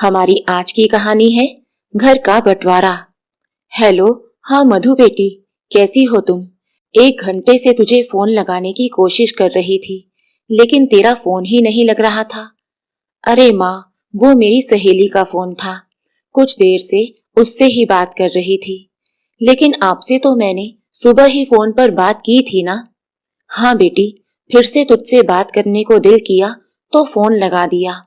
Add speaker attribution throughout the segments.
Speaker 1: हमारी आज की कहानी है घर का बंटवारा। हेलो। हाँ मधु बेटी, कैसी हो तुम? 1 घंटे से तुझे फोन लगाने की कोशिश कर रही थी, लेकिन तेरा फोन ही नहीं लग रहा था। अरे माँ, वो मेरी सहेली का फोन था। कुछ देर से उससे ही बात कर रही थी। लेकिन आपसे तो मैंने सुबह ही फोन पर बात की थी ना। हाँ बेटी, फिर से तुझसे बात करने को दिल किया तो फोन लगा दिया।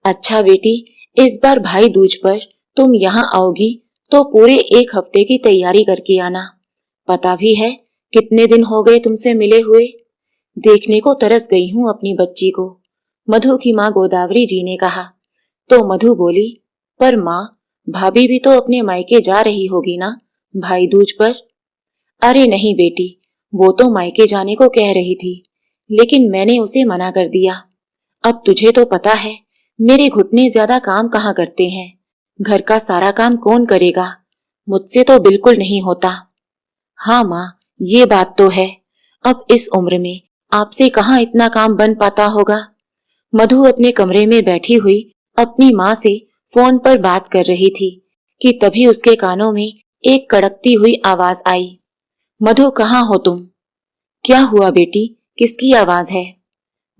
Speaker 1: अच्छा बेटी, इस बार भाई दूज पर तुम यहाँ आओगी तो पूरे 1 हफ्ते की तैयारी करके आना। पता भी है कितने दिन हो गए तुमसे मिले हुए। देखने को तरस गई हूँ अपनी बच्ची को, मधु की माँ गोदावरी जी ने कहा। तो मधु बोली, पर माँ, भाभी भी तो अपने मायके जा रही होगी ना भाई दूज पर। अरे नहीं बेटी, वो तो मायके जाने को कह रही थी, लेकिन मैंने उसे मना कर दिया। अब तुझे तो पता है मेरे घुटने ज्यादा काम कहाँ करते हैं। घर का सारा काम कौन करेगा? मुझसे तो बिल्कुल नहीं होता। हाँ माँ, ये बात तो है। अब इस उम्र में आपसे कहाँ इतना काम बन पाता होगा। मधु अपने कमरे में बैठी हुई अपनी माँ से फोन पर बात कर रही थी कि तभी उसके कानों में एक कड़कती हुई आवाज आई। मधु, कहाँ हो तुम? क्या हुआ बेटी, किसकी आवाज है?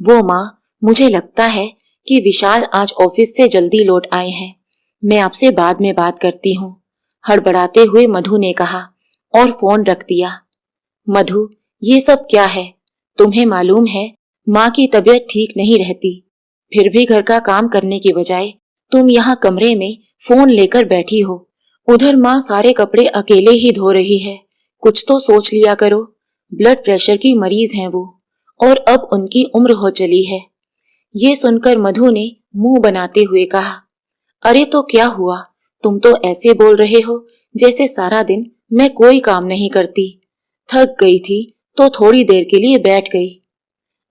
Speaker 1: वो माँ, मुझे लगता है कि विशाल आज ऑफिस से जल्दी लौट आए हैं। मैं आपसे बाद में बात करती हूँ, हड़बड़ाते हुए मधु ने कहा और फोन रख दिया। मधु, ये सब क्या है? तुम्हें मालूम है माँ की तबीयत ठीक नहीं रहती, फिर भी घर का काम करने के बजाय तुम यहाँ कमरे में फोन लेकर बैठी हो। उधर माँ सारे कपड़े अकेले ही धो रही है। कुछ तो सोच लिया करो। ब्लड प्रेशर की मरीज हैं वो, और अब उनकी उम्र हो चली है। ये सुनकर मधु ने मुंह बनाते हुए कहा, अरे तो क्या हुआ? तुम तो ऐसे बोल रहे हो जैसे सारा दिन मैं कोई काम नहीं करती। थक गई थी तो थोड़ी देर के लिए बैठ गई।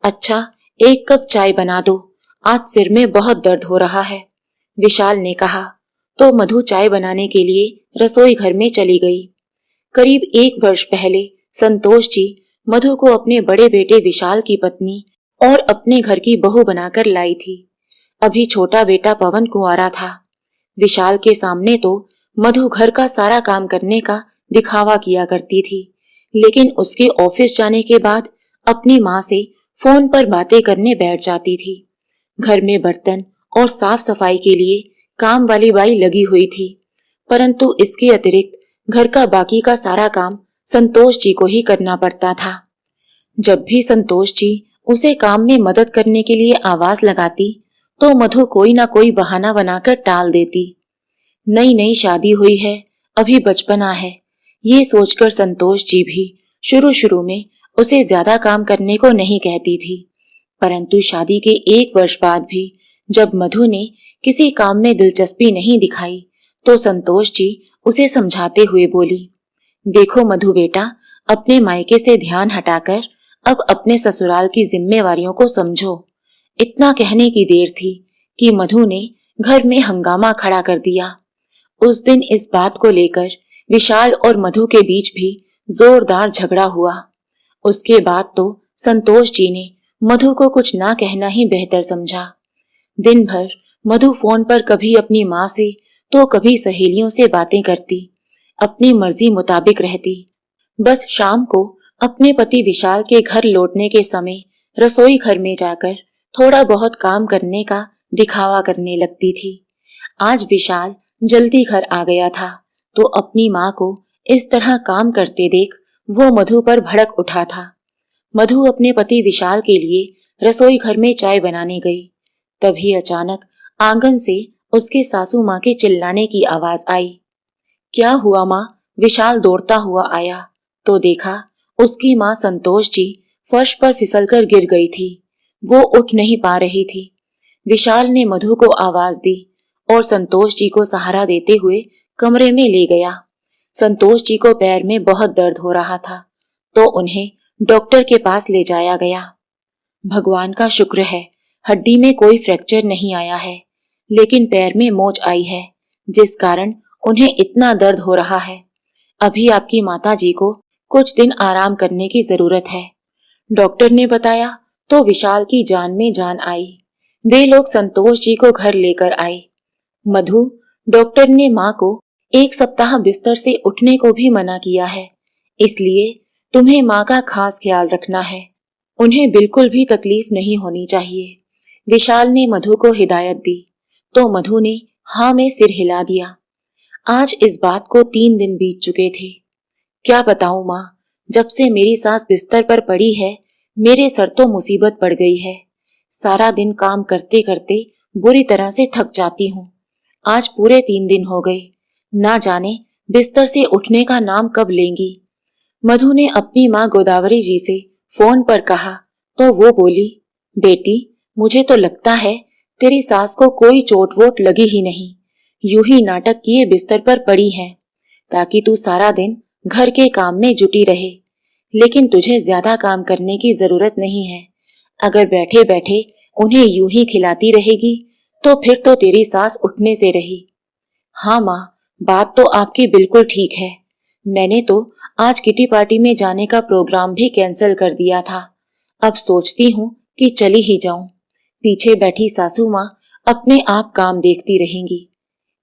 Speaker 1: अच्छा, 1 कप चाय बना दो, आज सिर में बहुत दर्द हो रहा है, विशाल ने कहा। तो मधु चाय बनाने के लिए रसोई घर में चली गई। करीब 1 वर्ष पहले संतोष जी मधु को अपने बड़े बेटे विशाल की पत्नी और अपने घर की बहू बनाकर लाई थी। अभी छोटा बेटा पवन कुंवारा था। विशाल के सामने तो मधु घर का सारा काम करने का दिखावा किया करती थी, लेकिन उसके ऑफिस जाने के बाद अपनी माँ से फोन पर बातें करने बैठ जाती थी। घर में बर्तन और साफ सफाई के लिए काम वाली बाई लगी हुई थी, परंतु इसके अतिरिक्त घर का बाकी का सारा काम संतोष जी को ही करना पड़ता था। जब भी संतोष जी उसे काम में मदद करने के लिए आवाज लगाती तो मधु कोई ना कोई बहाना बनाकर टाल देती। नई नई शादी हुई है, अभी बचपना है, ये सोचकर संतोष जी भी शुरू शुरू में उसे ज्यादा काम करने को नहीं कहती थी। परंतु शादी के 1 वर्ष बाद भी जब मधु ने किसी काम में दिलचस्पी नहीं दिखाई तो संतोष जी उसे समझाते हुए बोली, देखो मधु बेटा, अपने मायके से ध्यान हटाकर अब अपने ससुराल की जिम्मेवारियों को समझो। इतना कहने की देर थी कि मधु ने घर में हंगामा खड़ा कर दिया। उस दिन इस बात को लेकर विशाल और मधु के बीच भी जोरदार झगड़ा हुआ। उसके बाद तो संतोष जी ने मधु को कुछ ना कहना ही बेहतर समझा। दिन भर मधु फोन पर कभी अपनी माँ से तो कभी सहेलियों से बातें करती, अपनी मर्जी मुताबिक रहती। बस शाम को अपने पति विशाल के घर लौटने के समय रसोई घर में जाकर थोड़ा बहुत काम करने का दिखावा करने लगती थी। आज विशाल जल्दी घर आ गया था तो अपनी माँ को इस तरह काम करते देख वो मधु पर भड़क उठा था। मधु अपने पति विशाल के लिए रसोई घर में चाय बनाने गई। तभी अचानक आंगन से उसके सासू माँ के चिल्लाने की आवाज आई। क्या हुआ माँ? विशाल दौड़ता हुआ आया तो देखा उसकी माँ संतोष जी फर्श पर फिसलकर गिर गई थी। वो उठ नहीं पा रही थी। विशाल ने मधु को आवाज दी और संतोष जी को सहारा देते हुए कमरे में ले गया। संतोष जी को पैर में बहुत दर्द हो रहा था तो उन्हें डॉक्टर के पास ले जाया गया। भगवान का शुक्र है, हड्डी में कोई फ्रैक्चर नहीं आया है, लेकिन पैर में मोच आई है, जिस कारण उन्हें इतना दर्द हो रहा है। अभी आपकी माता जी को कुछ दिन आराम करने की जरूरत है, डॉक्टर ने बताया। तो विशाल की जान में जान आई। वे लोग संतोष जी को घर लेकर आए। मधु, डॉक्टर ने माँ को 1 सप्ताह बिस्तर से उठने को भी मना किया है, इसलिए तुम्हें माँ का खास ख्याल रखना है। उन्हें बिल्कुल भी तकलीफ नहीं होनी चाहिए। विशाल ने मधु को हिदायत दी तो मधु ने हाँ में सिर हिला दिया। आज इस बात को 3 दिन बीत चुके थे। क्या बताऊं माँ, जब से मेरी सास बिस्तर पर पड़ी है मेरे सर तो मुसीबत पड़ गई है। सारा दिन काम करते करते बुरी तरह से थक जाती हूँ। आज पूरे 3 दिन हो गए, ना जाने बिस्तर से उठने का नाम कब लेंगी। मधु ने अपनी माँ गोदावरी जी से फोन पर कहा तो वो बोली, बेटी मुझे तो लगता है तेरी सास को कोई चोट वोट लगी ही नहीं, यूं ही नाटक किए बिस्तर पर पड़ी है ताकि तू सारा दिन घर के काम में जुटी रहे। लेकिन तुझे ज्यादा काम करने की जरूरत नहीं है। अगर बैठे बैठे उन्हें यूं ही खिलाती रहेगी तो फिर तो तेरी सास उठने से रही। हाँ माँ, बात तो आपकी बिल्कुल ठीक है। मैंने तो आज किटी पार्टी में जाने का प्रोग्राम भी कैंसिल कर दिया था। अब सोचती हूँ कि चली ही जाऊं। पीछे बैठी सासू माँ अपने आप काम देखती रहेंगी।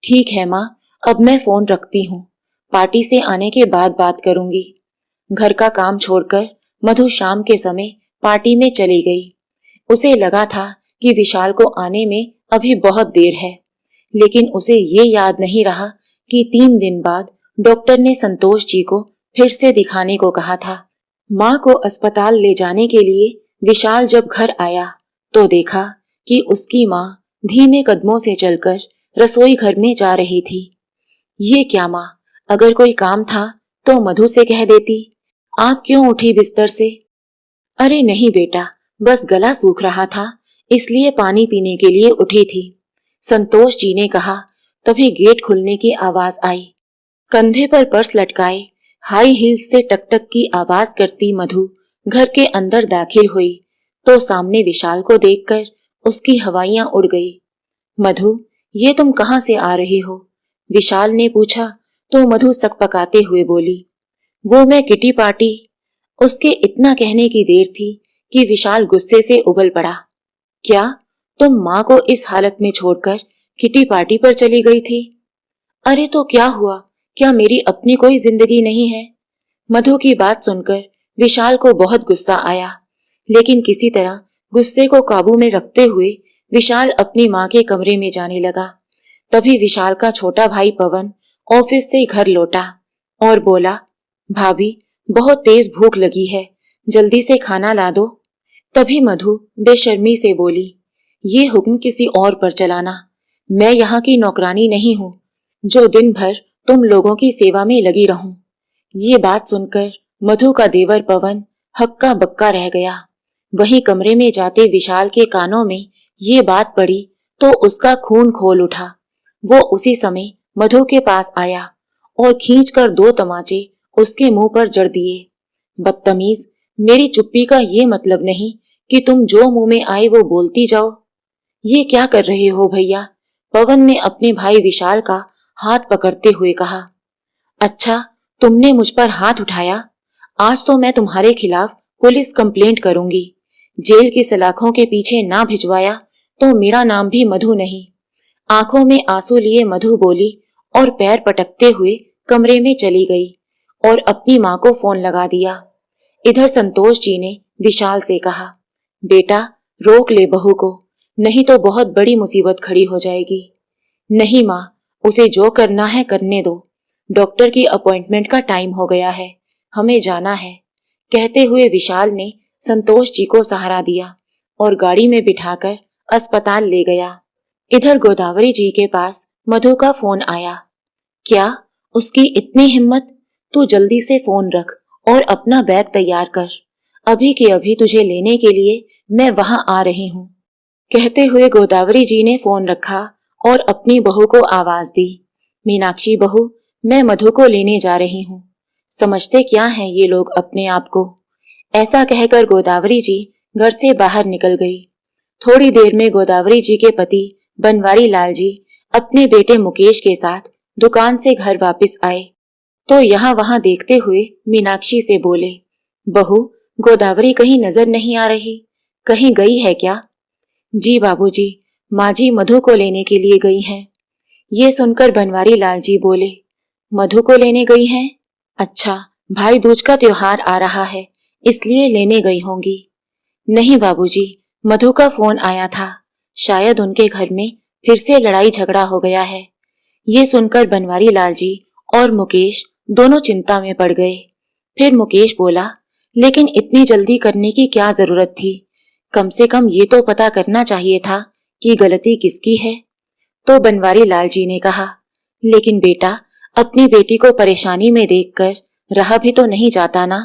Speaker 1: ठीक है माँ, अब मैं फोन रखती हूँ। पार्टी से आने के बाद बात करूंगी। घर का काम छोड़कर मधु शाम के समय पार्टी में चली गई। उसे लगा था कि विशाल को आने में अभी बहुत देर है, लेकिन उसे ये याद नहीं रहा कि 3 दिन बाद डॉक्टर ने संतोष जी को फिर से दिखाने को कहा था। माँ को अस्पताल ले जाने के लिए विशाल जब घर आया तो देखा कि उसकी माँ धीमे कदमों से चलकर रसोई घर में जा रही थी। ये क्या माँ, अगर कोई काम था तो मधु से कह देती। आप क्यों उठी बिस्तर से? अरे नहीं बेटा, बस गला सूख रहा था इसलिए पानी पीने के लिए उठी थी, संतोष जी ने कहा। तभी गेट खुलने की आवाज आई। कंधे पर पर्स लटकाए हाई हील्स से टकटक की आवाज करती मधु घर के अंदर दाखिल हुई तो सामने विशाल को देखकर उसकी हवाइयां उड़ गई। मधु, ये तुम कहाँ से आ रही हो? विशाल ने पूछा तो मधु सकपकाते हुए बोली, वो मैं किटी पार्टी। उसके इतना कहने की देर थी कि विशाल गुस्से से उबल पड़ा। क्या तुम माँ को इस हालत में छोड़कर किटी पार्टी पर चली गई थी? अरे तो क्या हुआ, क्या मेरी अपनी कोई जिंदगी नहीं है? मधु की बात सुनकर विशाल को बहुत गुस्सा आया, लेकिन किसी तरह गुस्से को काबू में रखते हुए विशाल अपनी माँ के कमरे में जाने लगा। तभी विशाल का छोटा भाई पवन ऑफिस से घर लौटा और बोला, भाभी बहुत तेज भूख लगी है, जल्दी से खाना ला दो। तभी मधु बेशर्मी से बोली, ये हुक्म किसी और पर चलाना, मैं यहाँ की नौकरानी नहीं हूँ जो दिन भर तुम लोगों की सेवा में लगी रहूं। ये बात सुनकर मधु का देवर पवन हक्का बक्का रह गया। वहीं कमरे में जाते विशाल के कानों में ये बात पड़ी तो उसका खून खोल उठा। वो उसी समय मधु के पास आया और खींचकर 2 तमाचे उसके मुंह पर जड़ दिए। बदतमीज, मेरी चुप्पी का ये मतलब नहीं कि तुम जो मुंह में आए वो बोलती जाओ। ये क्या कर रहे हो भैया? पवन ने अपने भाई विशाल का हाथ पकड़ते हुए कहा। अच्छा, तुमने मुझ पर हाथ उठाया? आज तो मैं तुम्हारे खिलाफ पुलिस कंप्लेंट करूंगी। जेल की सलाखों के पीछे ना भिजवाया तो मेरा नाम भी मधु नहीं। आंखों में आंसू लिए मधु बोली और पैर पटकते हुए कमरे में चली गई और अपनी माँ को फोन लगा दिया। इधर संतोष जी ने विशाल से कहा, बेटा रोक ले बहू को, नहीं तो बहुत बड़ी मुसीबत खड़ी हो जाएगी। नहीं माँ, उसे जो करना है करने दो। डॉक्टर की अपॉइंटमेंट का टाइम हो गया है, हमें जाना है। कहते हुए विशाल ने संतोष जी को सहारा दिया और गाड़ी में बिठाकर अस्पताल ले गया। इधर गोदावरी जी के पास मधु का फोन आया। क्या उसकी इतनी हिम्मत? तू जल्दी से फोन रख और अपना बैग तैयार कर, अभी के अभी तुझे लेने के लिए मैं वहां आ रही हूँ। कहते हुए गोदावरी जी ने फोन रखा और अपनी बहू को आवाज दी, मीनाक्षी बहू, मैं मधु को लेने जा रही हूँ। समझते क्या हैं ये लोग अपने आप को? ऐसा कहकर गोदावरी जी घर से बाहर निकल गई। थोड़ी देर में गोदावरी जी के पति बनवारी लाल जी अपने बेटे मुकेश के साथ दुकान से घर वापस आए तो यहाँ वहां देखते हुए मीनाक्षी से बोले, बहू गोदावरी कहीं नजर नहीं आ रही, कहीं गई है क्या? जी बाबूजी, माँ जी मधु को लेने के लिए गई हैं। ये सुनकर बनवारी लाल जी बोले, मधु को लेने गई हैं? अच्छा, भाई दूज का त्योहार आ रहा है, इसलिए लेने गई होंगी। नहीं बाबूजी, मधु का फोन आया था, शायद उनके घर में फिर से लड़ाई झगड़ा हो गया है। ये सुनकर बनवारी लाल जी और मुकेश दोनों चिंता में पड़ गए। फिर मुकेश बोला, लेकिन इतनी जल्दी करने की क्या जरूरत थी? कम से कम ये तो पता करना चाहिए था कि गलती किसकी है। तो बनवारी लाल जी ने कहा, लेकिन बेटा, अपनी बेटी को परेशानी में देखकर रहा भी तो नहीं जाता ना।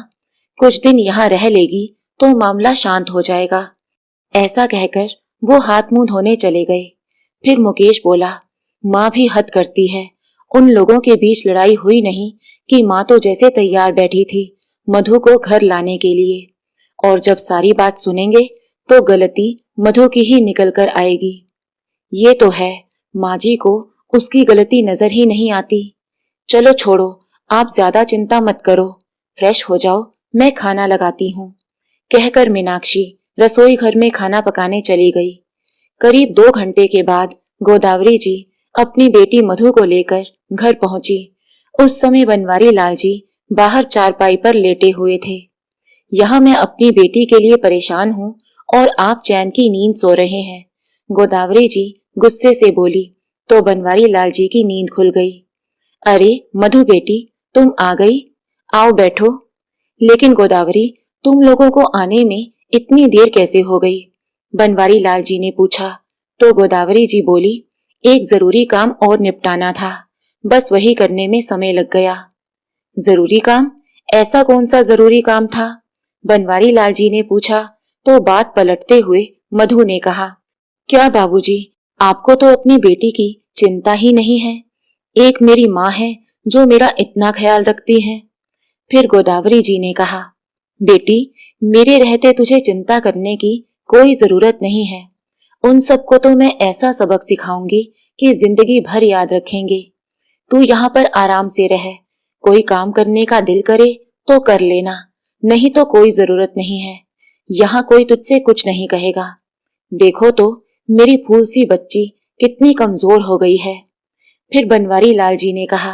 Speaker 1: कुछ दिन यहाँ रह लेगी तो मामला शांत हो जाएगा। ऐसा कहकर वो हाथ मुंह धोने चले गए। फिर मुकेश बोला, माँ भी हद करती है। उन लोगों के बीच लड़ाई हुई नहीं कि माँ तो जैसे तैयार बैठी थी मधु को घर लाने के लिए, और जब सारी बात सुनेंगे तो गलती मधु की ही निकल कर आएगी। ये तो है, माँ जी को उसकी गलती नजर ही नहीं आती। चलो छोड़ो, आप ज्यादा चिंता मत करो, फ्रेश हो जाओ, मैं खाना लगाती हूँ। कहकर मीनाक्षी रसोई घर में खाना पकाने चली गई। करीब 2 घंटे के बाद गोदावरी जी अपनी बेटी मधु को लेकर घर पहुंची। उस समय बनवारी लाल जी बाहर चारपाई पर लेटे हुए थे। यहाँ मैं अपनी बेटी के लिए परेशान हूँ और आप चैन की नींद सो रहे हैं, गोदावरी जी गुस्से से बोली। तो बनवारी लाल जी की नींद खुल गई। अरे मधु बेटी, तुम आ गई, आओ बैठो। लेकिन गोदावरी, तुम लोगों को आने में इतनी देर कैसे हो गई? बनवारी लाल जी ने पूछा। तो गोदावरी जी बोली, एक जरूरी काम और निपटाना था, बस वही करने में समय लग गया। जरूरी काम? ऐसा कौन सा जरूरी काम था? बनवारी लाल जी ने पूछा। तो बात पलटते हुए मधु ने कहा, क्या बाबूजी, आपको तो अपनी बेटी की चिंता ही नहीं है? एक मेरी माँ है जो मेरा इतना ख्याल रखती है। फिर गोदावरी जी ने कहा, बेटी, मेरे रहते तुझे चिंता करने की कोई जरूरत नहीं है। उन सबको तो मैं ऐसा सबक सिखाऊंगी कि जिंदगी भर याद रखेंगे। तू यहाँ पर आराम से रह, कोई काम करने का दिल करे तो कर लेना, नहीं तो कोई जरूरत नहीं है। यहाँ कोई तुझसे कुछ नहीं कहेगा। देखो तो मेरी फूल सी बच्ची कितनी कमजोर हो गई है। फिर बनवारी लाल जी ने कहा,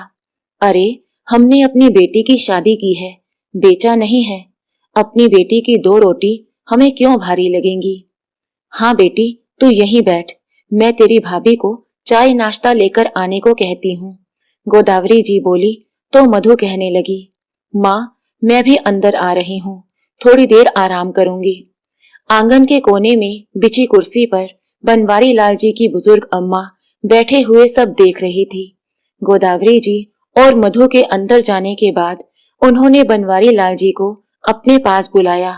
Speaker 1: अरे, हमने अपनी बेटी की शादी की है, बेचा नहीं है। अपनी बेटी की 2 रोटी हमें क्यों भारी लगेंगी? हाँ बेटी, तू यहीं बैठ, मैं तेरी भाभी को चाय नाश्ता लेकर आने को कहती हूँ, गोदावरी जी बोली। तो मधु कहने लगी, माँ, मैं भी अंदर आ रही हूँ, थोड़ी देर आराम करूंगी। आंगन के कोने में बिछी कुर्सी पर बनवारी लाल जी की बुजुर्ग अम्मा बैठे हुए सब देख रही थी। गोदावरी जी और मधु के अंदर जाने के बाद उन्होंने बनवारी लाल जी को अपने पास बुलाया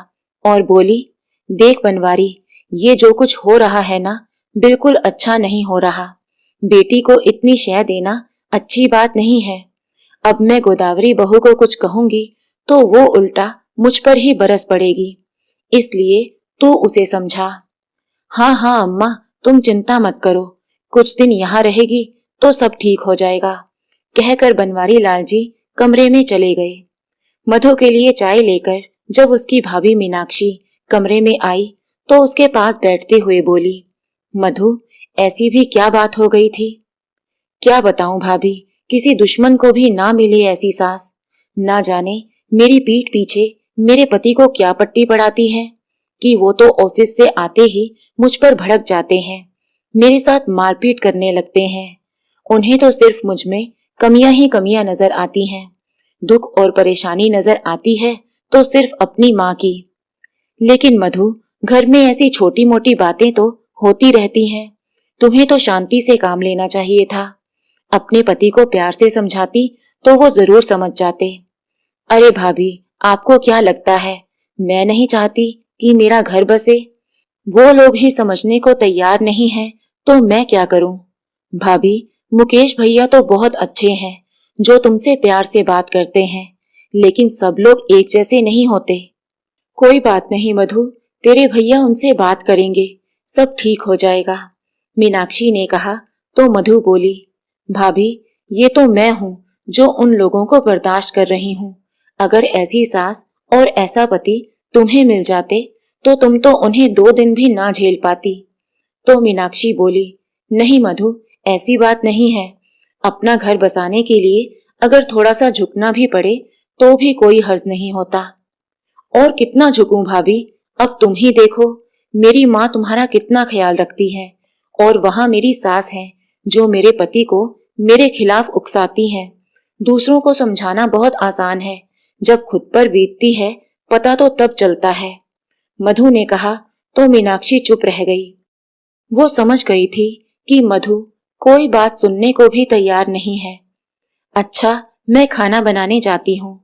Speaker 1: और बोली, देख बनवारी, ये जो कुछ हो रहा है ना, बिल्कुल अच्छा नहीं हो रहा। बेटी को इतनी शय देना अच्छी बात नहीं है। अब मैं गोदावरी बहू को कुछ कहूंगी तो वो उल्टा मुझ पर ही बरस पड़ेगी, इसलिए तू उसे समझा। हाँ हाँ अम्मा, तुम चिंता मत करो, कुछ दिन यहाँ रहेगी तो सब ठीक हो जाएगा, कहकर बनवारी लाल जी कमरे में चले गए। मधु के लिए चाय लेकर जब उसकी भाभी मीनाक्षी कमरे में आई तो उसके पास बैठते हुए बोली, मधु, ऐसी भी क्या बात हो गई थी? क्या बताऊं भाभी, किसी दुश्मन को भी ना मिले ऐसी सास। ना जाने मेरी पीठ पीछे मेरे पति को क्या पट्टी पड़ाती है कि वो तो ऑफिस से आते ही मुझ पर भड़क जाते हैं, मेरे साथ मारपीट करने लगते हैं। उन्हें तो सिर्फ मुझ में कमियां ही कमियां नजर आती हैं। दुख और परेशानी नजर आती है तो सिर्फ अपनी माँ की। लेकिन मधु, घर में ऐसी छोटी मोटी बातें तो होती रहती हैं, तुम्हें तो शांति से काम लेना चाहिए था। अपने पति को प्यार से समझाती तो वो जरूर समझ जाते। अरे भाभी, आपको क्या लगता है मैं नहीं चाहती कि मेरा घर बसे? वो लोग ही समझने को तैयार नहीं हैं तो मैं क्या करूं? भाभी, मुकेश भैया तो बहुत अच्छे हैं जो तुमसे प्यार से बात करते हैं, लेकिन सब लोग एक जैसे नहीं होते। कोई बात नहीं मधु, तेरे भैया उनसे बात करेंगे, सब ठीक हो जाएगा, मीनाक्षी ने कहा। तो मधु बोली, भाभी, ये तो मैं हूँ जो उन लोगों को बर्दाश्त कर रही हूँ। अगर ऐसी सास और ऐसा पति तुम्हें मिल जाते तो तुम तो उन्हें 2 दिन भी ना झेल पाती। तो मीनाक्षी बोली, नहीं मधु, ऐसी बात नहीं है, अपना घर बसाने के लिए अगर थोड़ा सा झुकना भी पड़े तो भी कोई हर्ज नहीं होता। और कितना झुकूं भाभी, अब तुम ही देखो, मेरी माँ तुम्हारा कितना ख्याल रखती है और वहां मेरी सास है जो मेरे पति को मेरे खिलाफ उकसाती है। दूसरों को समझाना बहुत आसान है, जब खुद पर बीतती है पता तो तब चलता है। मधु ने कहा तो मीनाक्षी चुप रह गई। वो समझ गई थी कि मधु कोई बात सुनने को भी तैयार नहीं है। अच्छा, मैं खाना बनाने जाती हूँ,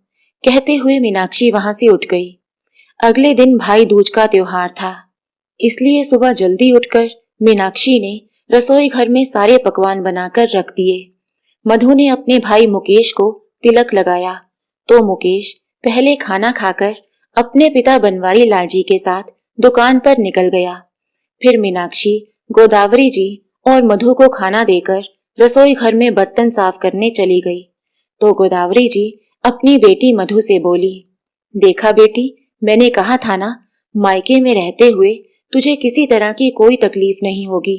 Speaker 1: कहते हुए मीनाक्षी वहां से उठ गई। अगले दिन भाई दूज का त्योहार था, इसलिए सुबह जल्दी उठकर मीनाक्षी ने रसोई घर में सारे पकवान बनाकर रख दिए। मधु ने अपने भाई मुकेश को तिलक लगाया तो मुकेश पहले खाना खाकर अपने पिता बनवारी लाल जी के साथ दुकान पर निकल गया। फिर मीनाक्षी गोदावरी जी और मधु को खाना देकर रसोई घर में बर्तन साफ करने चली गई तो गोदावरी जी अपनी बेटी मधु से बोली, देखा बेटी, मैंने कहा था ना, मायके में रहते हुए तुझे किसी तरह की कोई तकलीफ नहीं होगी।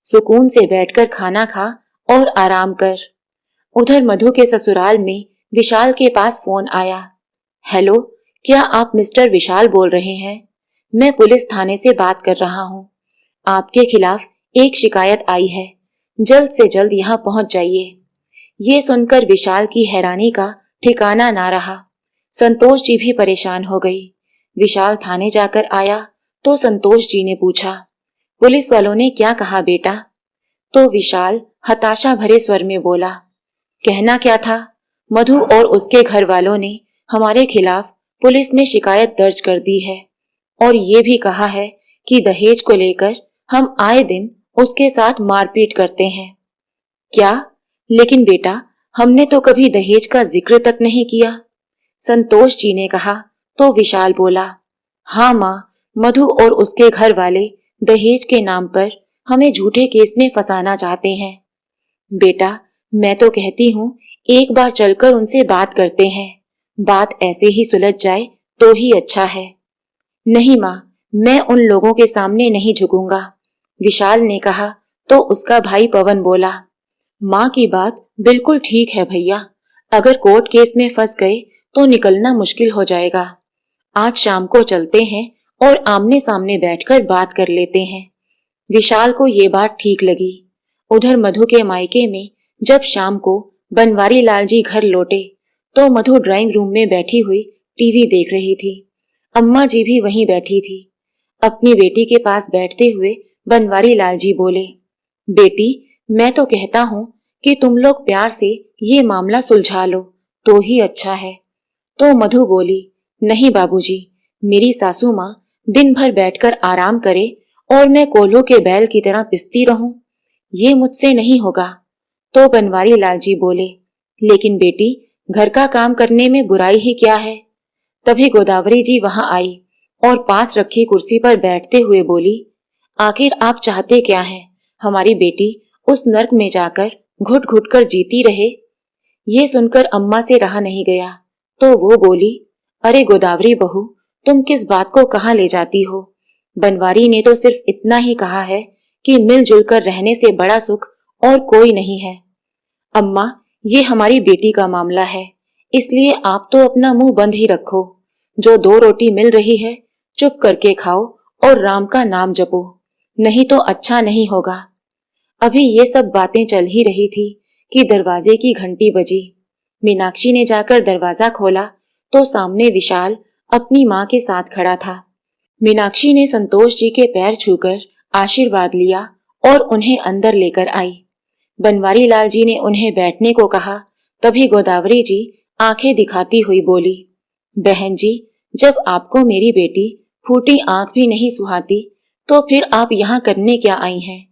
Speaker 1: सुकून से बैठकर खाना खा और आराम कर। उधर मधु के ससुराल में विशाल के पास फोन आया। हेलो, क्या आप मिस्टर विशाल बोल रहे हैं? मैं पुलिस थाने से बात कर रहा हूँ। आपके खिलाफ एक शिकायत आई है, जल्द से जल्द यहाँ पहुंच जाइए। ये सुनकर विशाल की हैरानी का ठिकाना ना रहा। संतोष जी भी परेशान हो गई। विशाल थाने जाकर आया तो संतोष जी ने पूछा, पुलिस वालों ने क्या कहा बेटा? तो विशाल हताशा भरे स्वर में बोला, कहना क्या था, मधु और उसके घर वालों ने हमारे खिलाफ पुलिस में शिकायत दर्ज कर दी है और ये भी कहा है कि दहेज को लेकर हम आए दिन उसके साथ मारपीट करते हैं। क्या? लेकिन बेटा, हमने तो कभी दहेज का जिक्र तक नहीं किया। संतोष जी ने कहा तो विशाल बोला, हाँ माँ, मधु और उसके घर वाले दहेज के नाम पर हमें झूठे केस में फंसाना चाहते हैं। बेटा, मैं तो कहती हूँ एक बार चलकर उनसे बात करते हैं, बात ऐसे ही सुलझ जाए तो ही अच्छा है। नहीं माँ, मैं उन लोगों के सामने नहीं झुकूंगा, विशाल ने कहा तो उसका भाई पवन बोला, माँ की बात बिल्कुल ठीक है भैया, अगर कोर्ट केस में फंस गए तो निकलना मुश्किल हो जाएगा। आज शाम को चलते हैं और आमने सामने बैठकर बात कर लेते हैं। विशाल को ये बात ठीक लगी। उधर मधु के मायके में जब शाम को बनवारी लाल जी घर लौटे तो मधु ड्राइंग रूम में बैठी हुई टीवी देख रही थी। अम्मा जी भी वहीं बैठी थी। अपनी बेटी के पास बैठते हुए बनवारी लाल जी बोले, बेटी, मैं तो कहता हूँ कि तुम लोग प्यार से ये मामला सुलझा लो तो ही अच्छा है। तो मधु बोली, नहीं बाबूजी, मेरी सासू माँ दिन भर बैठकर आराम करे और मैं कोल्हों के बैल की तरह पिसती रहूं, ये मुझसे नहीं होगा। तो बनवारी लाल जी बोले, लेकिन बेटी, घर का काम करने में बुराई ही क्या है? तभी गोदावरी जी वहां आई और पास रखी कुर्सी पर बैठते हुए बोली, आखिर आप चाहते क्या हैं? हमारी बेटी उस नर्क में जाकर घुट घुट कर जीती रहे। ये सुनकर अम्मा से रहा नहीं गया तो वो बोली, अरे गोदावरी बहू, तुम किस बात को कहाँ ले जाती हो? बनवारी ने तो सिर्फ इतना ही कहा है कि मिलजुल कर रहने से बड़ा सुख और कोई नहीं है। अम्मा, ये हमारी बेटी का मामला है, इसलिए आप तो अपना मुंह बंद ही रखो। जो 2 रोटी मिल रही है चुप करके खाओ और राम का नाम जपो, नहीं तो अच्छा नहीं होगा। अभी ये सब बातें चल ही रही थी कि दरवाजे की घंटी बजी। मीनाक्षी ने जाकर दरवाजा खोला तो सामने विशाल अपनी माँ के साथ खड़ा था। मीनाक्षी ने संतोष जी के पैर छूकर आशीर्वाद लिया और उन्हें अंदर लेकर आई। बनवारी लाल जी ने उन्हें बैठने को कहा तभी गोदावरी जी आंखें दिखाती हुई बोली, बहन जी, जब आपको मेरी बेटी फूटी आंख भी नहीं सुहाती तो फिर आप यहाँ करने क्या आई हैं?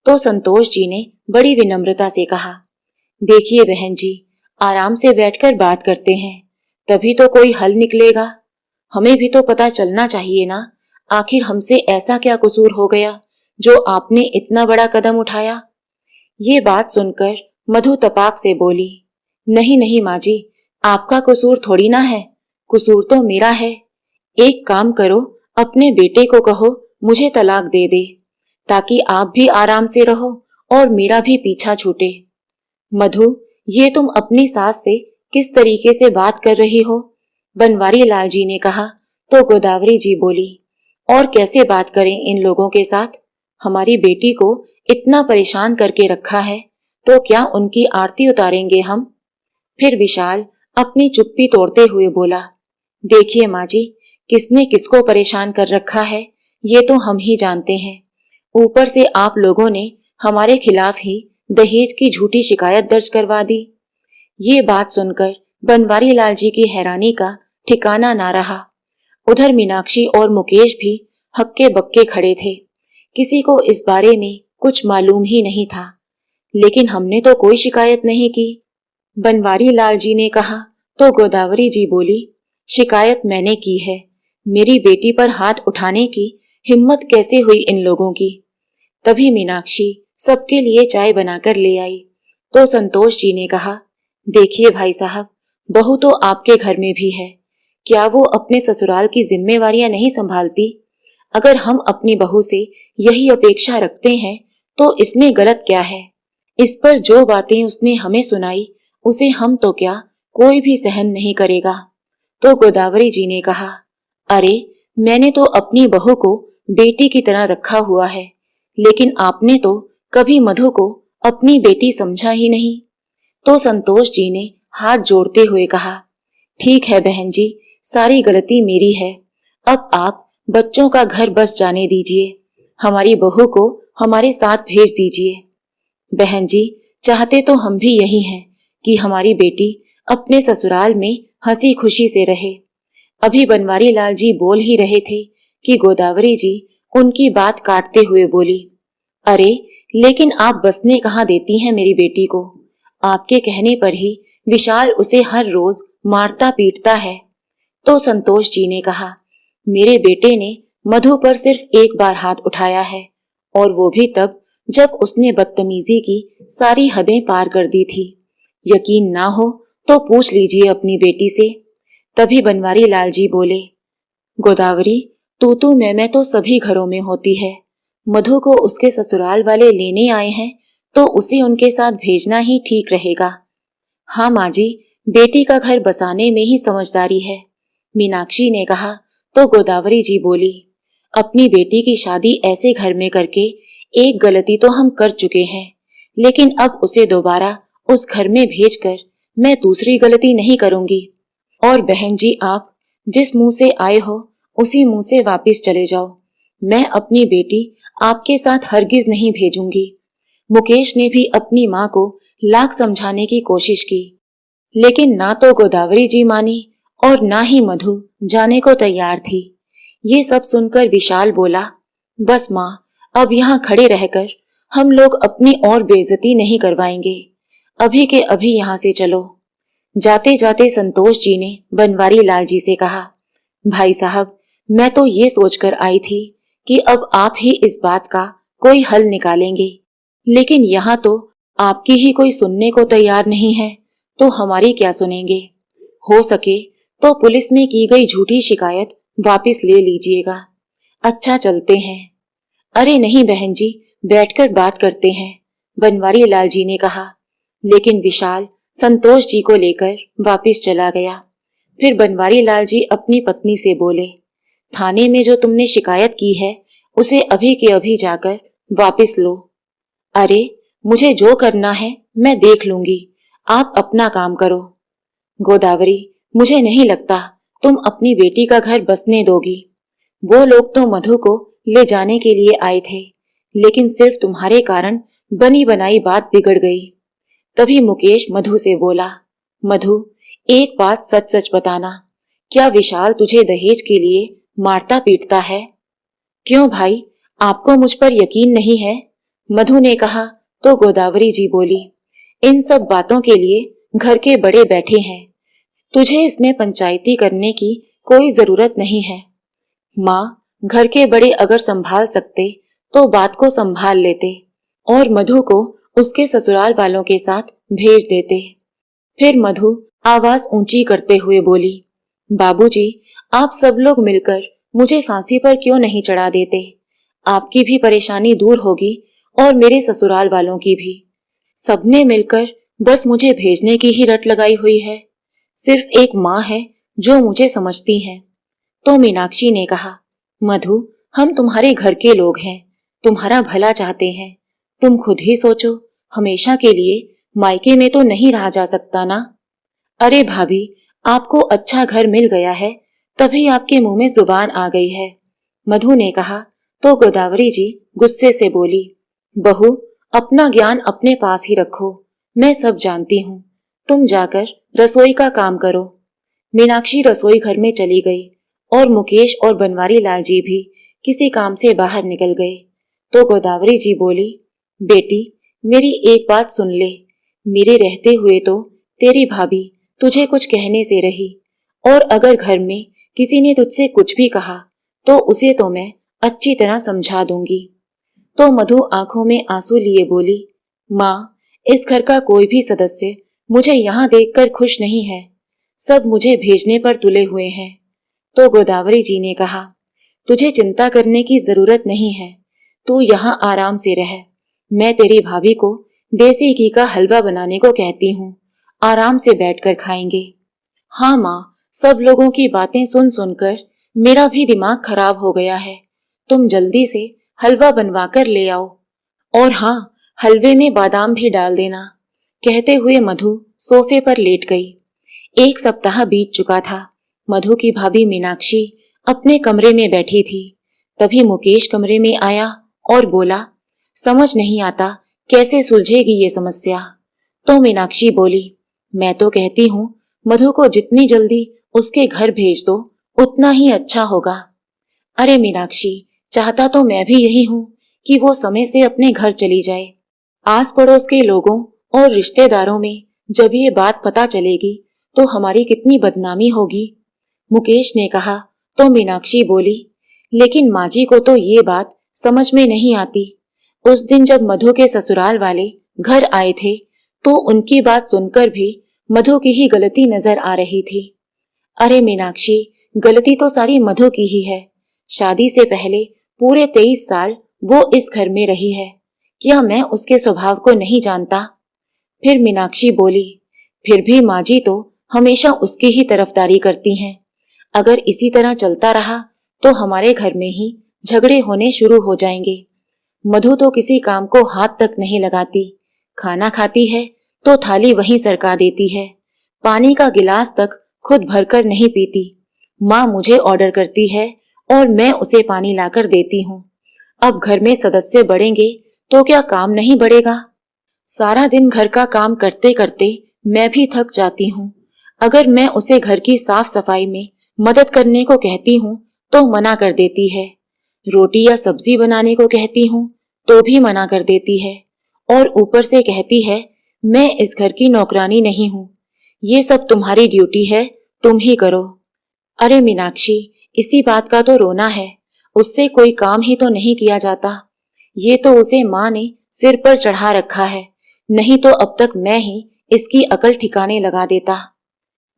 Speaker 1: तो संतोष जी ने बड़ी विनम्रता से कहा, देखिए बहन जी, आराम से बैठकर बात करते हैं, तभी तो कोई हल निकलेगा। हमें भी तो पता चलना चाहिए ना, आखिर हमसे ऐसा क्या कसूर हो गया जो आपने इतना बड़ा कदम उठाया? ये बात सुनकर मधु तपाक से बोली, नहीं नहीं माँ जी, आपका कसूर थोड़ी ना है, कसूर तो मेरा है। एक काम करो, अपने बेटे को कहो मुझे तलाक दे दे, ताकि आप भी आराम से रहो और मेरा भी पीछा छूटे। मधु, ये तुम अपनी सास से किस तरीके से बात कर रही हो? बनवारी लाल जी ने कहा तो गोदावरी जी बोली, और कैसे बात करें इन लोगों के साथ? हमारी बेटी को इतना परेशान करके रखा है, तो क्या उनकी आरती उतारेंगे हम? फिर विशाल अपनी चुप्पी तोड़ते हुए बोला, देखिए माँ जी, किसने किसको परेशान कर रखा है ये तो हम ही जानते हैं। ऊपर से आप लोगों ने हमारे खिलाफ ही दहेज की झूठी शिकायत दर्ज करवा दी। ये बात सुनकर बनवारी लाल जी की हैरानी का ठिकाना ना रहा। उधर मीनाक्षी और मुकेश भी हक्के बक्के खड़े थे। किसी को इस बारे में कुछ मालूम ही नहीं था। लेकिन हमने तो कोई शिकायत नहीं की, बनवारी लाल जी ने कहा तो गोदावरी जी बोली, शिकायत मैंने की है। मेरी बेटी पर हाथ उठाने की हिम्मत कैसे हुई इन लोगों की? तभी मीनाक्षी सबके लिए चाय बनाकर ले आई तो संतोष जी ने कहा, देखिए भाई साहब, बहू तो आपके घर में भी है, क्या वो अपने ससुराल की जिम्मेवारियां नहीं संभालती? अगर हम अपनी बहू से यही अपेक्षा रखते हैं तो इसमें गलत क्या है? इस पर जो बातें उसने हमें सुनाई उसे हम तो क्या, कोई भी सहन नहीं करेगा। तो गोदावरी जी ने कहा, अरे मैंने तो अपनी बहू को बेटी की तरह रखा हुआ है, लेकिन आपने तो कभी मधु को अपनी बेटी समझा ही नहीं। तो संतोष जी ने हाथ जोड़ते हुए कहा, ठीक है बहन जी, सारी गलती मेरी है। अब आप बच्चों का घर बस जाने दीजिए, हमारी बहू को हमारे साथ भेज दीजिए। बहन जी, चाहते तो हम भी यही हैं कि हमारी बेटी अपने ससुराल में हंसी खुशी से रहे। अभी बनवारी लाल जी बोल ही रहे थे कि गोदावरी जी उनकी बात काटते हुए बोली, अरे लेकिन आप बसने कहाँ देती हैं मेरी बेटी को? आपके कहने पर ही विशाल उसे हर रोज मारता पीटता है। तो संतोष जी ने कहा, मेरे बेटे ने मधु पर सिर्फ एक बार हाथ उठाया है, और वो भी तब जब उसने बदतमीजी की सारी हदें पार कर दी थी। यकीन ना हो तो पूछ लीजिए अपनी बेटी से। तभी बनवारी लाल जी बोले, गोदावरी, तू मैं तो सभी घरों में होती है। मधु को उसके ससुराल वाले लेने आए हैं तो उसे उनके साथ भेजना ही ठीक रहेगा। हाँ माँ जी, बेटी का घर बसाने में ही समझदारी है, मीनाक्षी ने कहा तो गोदावरी जी बोली, अपनी बेटी की शादी ऐसे घर में करके एक गलती तो हम कर चुके हैं, लेकिन अब उसे दोबारा उस घर में भेजकर मैं दूसरी गलती नहीं करूंगी। और बहन जी, आप जिस मुंह से आए हो उसी मुंह से वापस चले जाओ। मैं अपनी बेटी आपके साथ हरगिज नहीं भेजूंगी। मुकेश ने भी अपनी माँ को लाख समझाने की कोशिश की, लेकिन ना तो गोदावरी जी मानी और ना ही मधु जाने को तैयार थी। ये सब सुनकर विशाल बोला, बस माँ, अब यहाँ खड़े रहकर हम लोग अपनी और बेइज्जती नहीं करवाएंगे। अभी के अभी यहाँ से चलो। जाते जाते संतोष जी ने बनवारी लाल जी से कहा, भाई साहब, मैं तो ये सोचकर आई थी कि अब आप ही इस बात का कोई हल निकालेंगे, लेकिन यहाँ तो आपकी ही कोई सुनने को तैयार नहीं है, तो हमारी क्या सुनेंगे? हो सके तो पुलिस में की गई झूठी शिकायत वापस ले लीजिएगा। अच्छा, चलते हैं। अरे नहीं बहन जी, बैठकर बात करते हैं, बनवारी लाल जी ने कहा। लेकिन विशाल संतोष जी को लेकर वापस चला गया। फिर बनवारी लाल जी अपनी पत्नी से बोले, थाने में जो तुमने शिकायत की है उसे अभी के अभी जाकर वापस लो। अरे मुझे जो करना है मैं देख लूंगी, आप अपना काम करो। गोदावरी, मुझे नहीं लगता तुम अपनी बेटी का घर बसने दोगी। वो लोग तो मधु को ले जाने के लिए आए थे, लेकिन सिर्फ तुम्हारे कारण बनी बनाई बात बिगड़ गई। तभी मुकेश मधु से बोला, मधु, एक बात सच सच बताना, क्या विशाल तुझे दहेज के लिए मारता पीटता है? क्यों भाई, आपको मुझ पर यकीन नहीं है? मधु ने कहा तो गोदावरी जी बोली, इन सब बातों के लिए घर के बड़े बैठे हैं, तुझे इसमें पंचायती करने की कोई जरूरत नहीं है। माँ, घर के बड़े अगर संभाल सकते तो बात को संभाल लेते और मधु को उसके ससुराल वालों के साथ भेज देते। फिर मधु आवाज ऊंची करते हुए बोली, बाबूजी, आप सब लोग मिलकर मुझे फांसी पर क्यों नहीं चढ़ा देते? आपकी भी परेशानी दूर होगी और मेरे ससुराल वालों की भी। सबने मिलकर बस मुझे भेजने की ही रट लगाई हुई है। सिर्फ एक माँ है जो मुझे समझती है। तो मीनाक्षी ने कहा, मधु, हम तुम्हारे घर के लोग हैं, तुम्हारा भला चाहते हैं। तुम खुद ही सोचो, हमेशा के लिए मायके में तो नहीं रहा जा सकता ना। अरे भाभी, आपको अच्छा घर मिल गया है, तभी आपके मुंह में जुबान आ गई है, मधु ने कहा। तो गोदावरी जी गुस्से से बोली, बहू, अपना ज्ञान अपने पास ही रखो, मैं सब जानती हूँ। तुम जाकर रसोई का काम करो। मीनाक्षी रसोई घर में चली गई और मुकेश और बनवारी लाल जी भी किसी काम से बाहर निकल गए। तो गोदावरी जी बोली, बेटी, मेरी एक बात सुन ले। मेरे रहते हुए तो तेरी भाभी तुझे कुछ कहने से रही, और अगर घर में किसी ने तुझसे कुछ भी कहा तो उसे तो मैं अच्छी तरह समझा दूंगी। तो मधु आंखों में आंसू लिए बोली, माँ, इस घर का कोई भी सदस्य मुझे यहाँ देखकर खुश नहीं है। सब मुझे भेजने पर तुले हुए हैं। तो गोदावरी जी ने कहा, तुझे चिंता करने की जरूरत नहीं है, तू यहाँ आराम से रह। मैं तेरी भाभी को देसी घी का हलवा बनाने को कहती हूँ, आराम से बैठकर खाएंगे। हाँ माँ, सब लोगों की बातें सुन सुनकर मेरा भी दिमाग खराब हो गया है। तुम जल्दी से हलवा बनवा कर ले आओ, और हाँ, हलवे में बादाम भी डाल देना। कहते हुए मधु सोफे पर लेट गई। एक सप्ताह बीत चुका था। मधु की भाभी मीनाक्षी अपने कमरे में बैठी थी। तभी मुकेश कमरे में आया और बोला, समझ नहीं आता कैसे सुलझेगी ये समस्या। तो मीनाक्षी बोली, मैं तो कहती हूँ मधु को जितनी जल्दी उसके घर भेज दो उतना ही अच्छा होगा। अरे मीनाक्षी, चाहता तो मैं भी यही हूँ कि वो समय से अपने घर चली जाए। आस पड़ोस के लोगों और रिश्तेदारों में जब ये बात पता चलेगी तो हमारी कितनी बदनामी होगी। मुकेश ने कहा। तो मीनाक्षी बोली, लेकिन माँ जी को तो ये बात समझ में नहीं आती। उस दिन जब मधु के ससुराल वाले घर आए थे तो उनकी बात सुनकर भी मधु की ही गलती नजर आ रही थी। अरे मीनाक्षी, गलती तो सारी मधु की ही है। शादी से पहले पूरे 23 साल वो इस घर में रही है। क्या मैं उसके स्वभाव को नहीं जानता? फिर मीनाक्षी बोली, फिर भी माँ जी तो हमेशा उसकी ही तरफदारी करती हैं। अगर इसी तरह चलता रहा तो हमारे घर में ही झगड़े होने शुरू हो जाएंगे। मधु तो किसी काम को हाथ तक नहीं लगाती। खाना खाती है तो थाली वहीं सरका देती है। पानी का गिलास तक खुद भरकर नहीं पीती। माँ मुझे ऑर्डर करती है और मैं उसे पानी लाकर देती हूँ। अब घर में सदस्य बढ़ेंगे तो क्या काम नहीं बढ़ेगा? सारा दिन घर का काम करते करते मैं भी थक जाती हूँ। अगर मैं उसे घर की साफ सफाई में मदद करने को कहती हूँ तो मना कर देती है। रोटी या सब्जी बनाने को कहती हूँ तो भी मना कर देती है, और ऊपर से कहती है, मैं इस घर की नौकरानी नहीं हूँ, ये सब तुम्हारी ड्यूटी है, तुम ही करो। अरे मीनाक्षी, इसी बात का तो रोना है। उससे कोई काम ही तो नहीं किया जाता। ये तो उसे माँ ने सिर पर चढ़ा रखा है, नहीं तो अब तक मैं ही इसकी अकल ठिकाने लगा देता।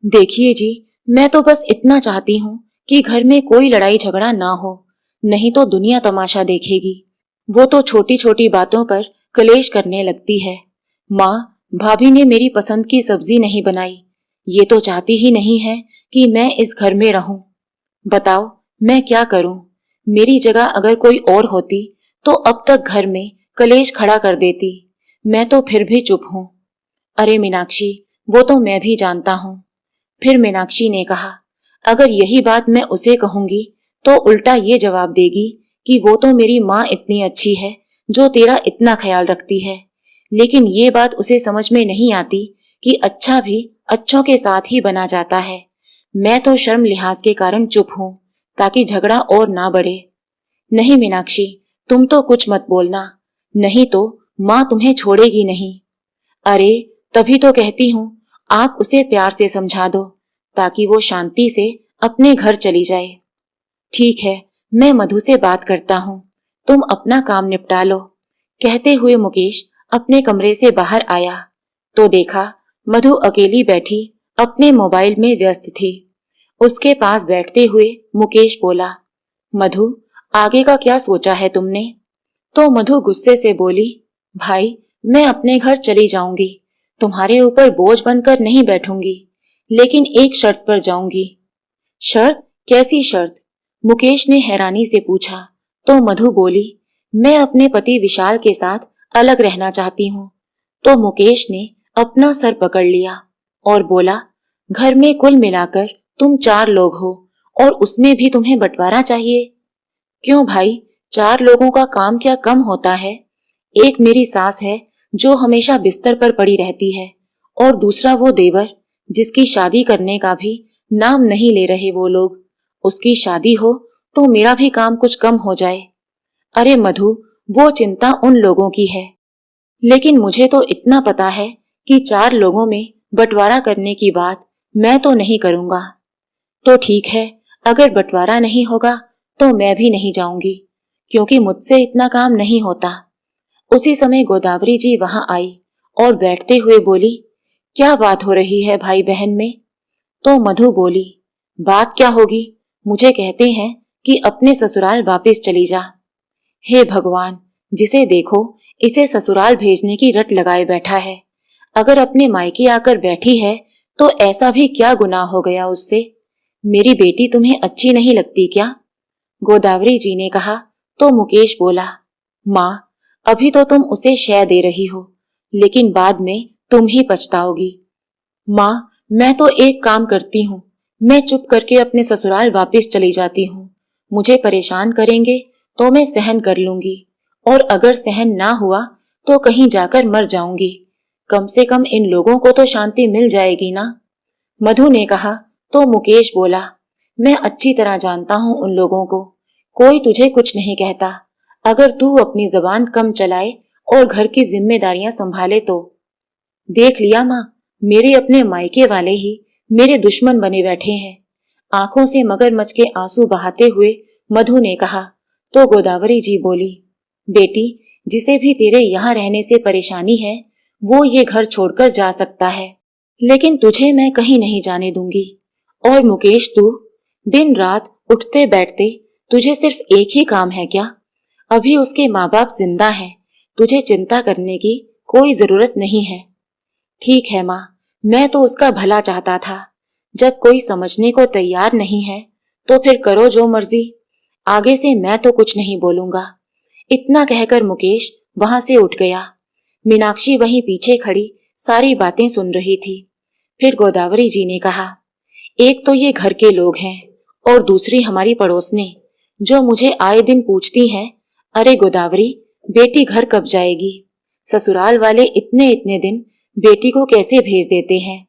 Speaker 1: देखिए जी, मैं तो बस इतना चाहती हूँ कि घर में कोई लड़ाई झगड़ा ना हो, नहीं तो दुनिया तमाशा देखेगी। वो तो छोटी छोटी बातों पर कलेश करने लगती है। माँ, भाभी ने मेरी पसंद की सब्जी नहीं बनाई, ये तो चाहती ही नहीं है कि मैं इस घर में रहूं। बताओ मैं क्या करूं? मेरी जगह अगर कोई और होती तो अब तक घर में कलेश खड़ा कर देती। मैं तो फिर भी चुप हूं। अरे मीनाक्षी, वो तो मैं भी जानता हूं। फिर मीनाक्षी ने कहा, अगर यही बात मैं उसे कहूंगी तो उल्टा ये जवाब देगी कि वो तो मेरी माँ इतनी अच्छी है जो तेरा इतना ख्याल रखती है। लेकिन ये बात उसे समझ में नहीं आती कि अच्छा भी अच्छों के साथ ही बना जाता है। मैं तो शर्म लिहाज के कारण चुप हूँ ताकि झगड़ा और ना बढ़े। नहीं मीनाक्षी, तुम तो कुछ मत बोलना, नहीं तो माँ तुम्हें छोड़ेगी नहीं। अरे तभी तो कहती हूँ, आप उसे प्यार से समझा दो ताकि वो शांति से अपने घर चली जाए। ठीक है, मैं मधु से बात करता हूँ, तुम अपना काम निपटा लो। कहते हुए मुकेश अपने कमरे से बाहर आया तो देखा मधु अकेली बैठी अपने मोबाइल में व्यस्त थी। उसके पास बैठते हुए मुकेश बोला, मधु, आगे का क्या सोचा है तुमने? तो मधु गुस्से से बोली, भाई, मैं अपने घर चली जाऊंगी, तुम्हारे ऊपर बोझ बनकर नहीं बैठूंगी, लेकिन एक शर्त पर जाऊंगी। शर्त? कैसी शर्त? मुकेश ने हैरानी से पूछा। तो मधु बोली, मैं अपने पति विशाल के साथ अलग रहना चाहती हूँ। तो मुकेश ने अपना सर पकड़ लिया और बोला, घर में कुल मिलाकर तुम 4 लोग हो और उसमें भी तुम्हें बंटवारा चाहिए? क्यों भाई, 4 लोगों का काम क्या कम होता है? एक मेरी सास है जो हमेशा बिस्तर पर पड़ी रहती है, और दूसरा वो देवर जिसकी शादी करने का भी नाम नहीं ले रहे वो लोग। उसकी शादी हो तो मेरा भी काम कुछ कम हो जाए। अरे मधु, वो चिंता उन लोगों की है, लेकिन मुझे तो इतना पता है कि 4 लोगों में बंटवारा करने की बात मैं तो नहीं करूंगा। तो ठीक है, अगर बंटवारा नहीं होगा तो मैं भी नहीं जाऊंगी, क्योंकि मुझसे इतना काम नहीं होता। उसी समय गोदावरी जी वहां आई और बैठते हुए बोली, क्या बात हो रही है भाई बहन में? तो मधु बोली, बात क्या होगी, मुझे कहते हैं कि अपने ससुराल वापस चली जा। हे भगवान, जिसे देखो इसे ससुराल भेजने की रट लगाए बैठा है। अगर अपने मायके आकर बैठी है तो ऐसा भी क्या गुनाह हो गया उससे? मेरी बेटी तुम्हें अच्छी नहीं लगती क्या? गोदावरी जी ने कहा। तो मुकेश बोला, माँ, अभी तो तुम उसे शय दे रही हो, लेकिन बाद में तुम ही पछताओगी। माँ, मैं तो एक काम करती हूँ, मैं चुप करके अपने ससुराल वापस चली जाती हूँ। मुझे परेशान करेंगे तो मैं सहन कर लूंगी, और अगर सहन ना हुआ तो कहीं जाकर मर जाऊंगी। कम से कम इन लोगों को तो शांति मिल जाएगी ना। मधु ने कहा। तो मुकेश बोला, मैं अच्छी तरह जानता हूँ उन लोगों को, कोई तुझे कुछ नहीं कहता, अगर तू अपनी जबान कम चलाए और घर की जिम्मेदारियां संभाले तो। देख लिया माँ, मेरे अपने मायके वाले ही मेरे दुश्मन बने बैठे हैं। आंखों से मगरमच्छ के आंसू बहाते हुए मधु ने कहा। तो गोदावरी जी बोली, बेटी, जिसे भी तेरे यहाँ रहने से परेशानी है वो ये घर छोड़कर जा सकता है, लेकिन तुझे मैं कहीं नहीं जाने दूंगी। और मुकेश, तू दिन रात उठते बैठते तुझे सिर्फ एक ही काम है क्या? अभी उसके माँ बाप जिंदा हैं, तुझे चिंता करने की कोई जरूरत नहीं है। ठीक है माँ, मैं तो उसका भला चाहता था। जब कोई समझने को तैयार नहीं है तो फिर करो जो मर्जी, आगे से मैं तो कुछ नहीं बोलूंगा। इतना कहकर मुकेश वहां से उठ गया। मीनाक्षी वहीं पीछे खड़ी सारी बातें सुन रही थी। फिर गोदावरी जी ने कहा, एक तो ये घर के लोग हैं और दूसरी हमारी पड़ोसनी, जो मुझे आए दिन पूछती हैं, अरे गोदावरी, बेटी घर कब जाएगी? ससुराल वाले इतने इतने दिन बेटी को कैसे भेज देते हैं?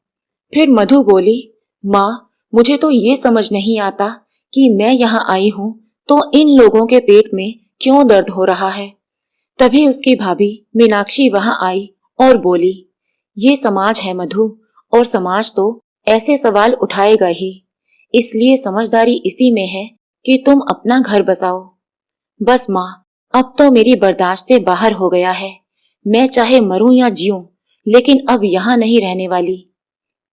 Speaker 1: फिर मधु बोली, माँ, मुझे तो ये समझ नहीं आता कि मैं यहाँ आई हूँ तो इन लोगों के पेट में क्यों दर्द हो रहा है। तभी उसकी भाभी मीनाक्षी वहां आई और बोली, ये समाज है मधु, और समाज तो ऐसे सवाल उठाएगा ही, इसलिए समझदारी इसी में है कि तुम अपना घर बसाओ। बस माँ, अब तो मेरी बर्दाश्त से बाहर हो गया है। मैं चाहे मरूं या जीऊं, लेकिन अब यहाँ नहीं रहने वाली।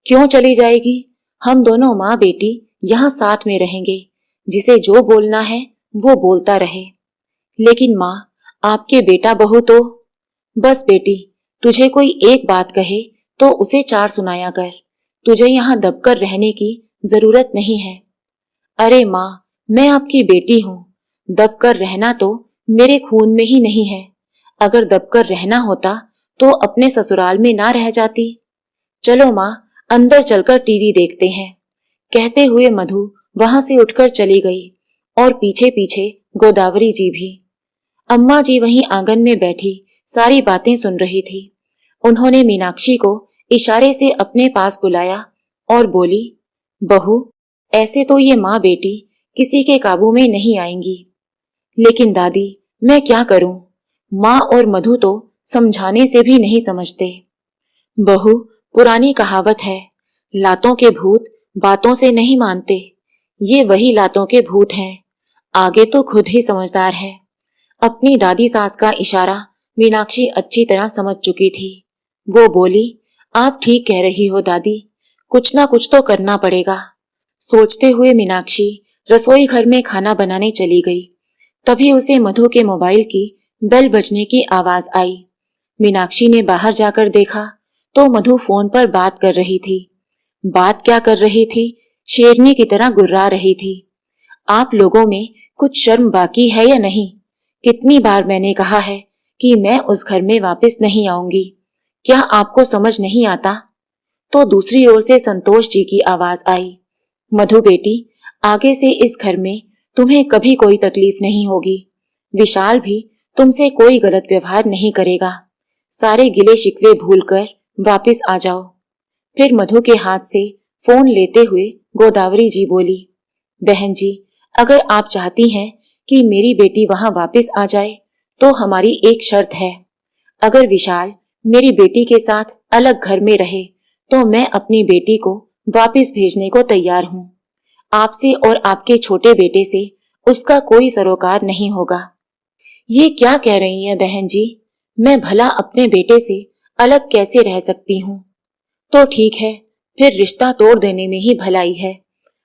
Speaker 1: क्यों चली जाएगी? हम दोनों माँ बेटी यहाँ साथ में रहेंगे, जिसे जो बोलना है वो बोलता रहे। लेकिन माँ, आपके बेटा बहू तो। बस बेटी, तुझे कोई एक बात कहे तो उसे 4 सुनाया कर। तुझे यहाँ दबकर रहने की जरूरत नहीं है। अरे माँ, मैं आपकी बेटी हूँ, दबकर रहना तो मेरे खून में ही नहीं है। अगर दबकर रहना होता तो अपने ससुराल में ना रह जाती। चलो माँ, अंदर चलकर टीवी देखते हैं। कहते हुए मधु वहां से उठकर चली गई, और पीछे पीछे गोदावरी जी भी। अम्मा जी वहीं आंगन में बैठी सारी बातें सुन रही थी। उन्होंने मीनाक्षी को इशारे से अपने पास बुलाया और बोली, बहू, ऐसे तो ये माँ बेटी किसी के काबू में नहीं आएंगी, लेकिन दादी, मैं क्या करूं? माँ और मधु तो समझाने से भी नहीं समझते। बहू, पुरानी कहावत है, लातों के भूत बातों से नहीं मानते। ये वही लातों के भूत हैं। आगे तो खुद ही समझदार है। अपनी दादी सास का इशारा मीनाक्षी अच्छी तरह समझ चुकी थी। वो बोली, आप ठीक कह रही हो दादी, कुछ ना कुछ तो करना पड़ेगा। सोचते हुए मीनाक्षी रसोई घर में खाना बनाने चली गई। तभी उसे मधु के मोबाइल की बेल बजने की आवाज आई। मीनाक्षी ने बाहर जाकर देखा तो मधु फोन पर बात कर रही थी। बात क्या कर रही थी? शेरनी की तरह गुर्रा रही थी। आप लोगों में कुछ शर्म बाकी है या नहीं? कितनी बार मैंने कहा है कि मैं उस घर में वापस नहीं आऊंगी। क्या आपको समझ नहीं आता? तो दूसरी ओर से संतोष जी की आवाज आई, मधु बेटी, आगे से इस घर में तुम्हें कभी कोई तकलीफ नहीं होगी। विशाल भी तुमसे कोई गलत व्यवहार नहीं करेगा। सारे गिले शिकवे भूलकर वापस आ जाओ। फिर मधु के हाथ से फोन लेते हुए गोदावरी जी बोली, बहन जी, अगर आप चाहती हैं कि मेरी बेटी वहां वापस आ जाए तो हमारी एक शर्त है। अगर विशाल मेरी बेटी के साथ अलग घर में रहे तो मैं अपनी बेटी को वापस भेजने को तैयार हूँ। आपसे और आपके छोटे बेटे से उसका कोई सरोकार नहीं होगा। ये क्या कह रही हैं बहन जी? मैं भला अपने बेटे से अलग कैसे रह सकती हूँ? तो ठीक है, फिर रिश्ता तोड़ देने में ही भलाई है।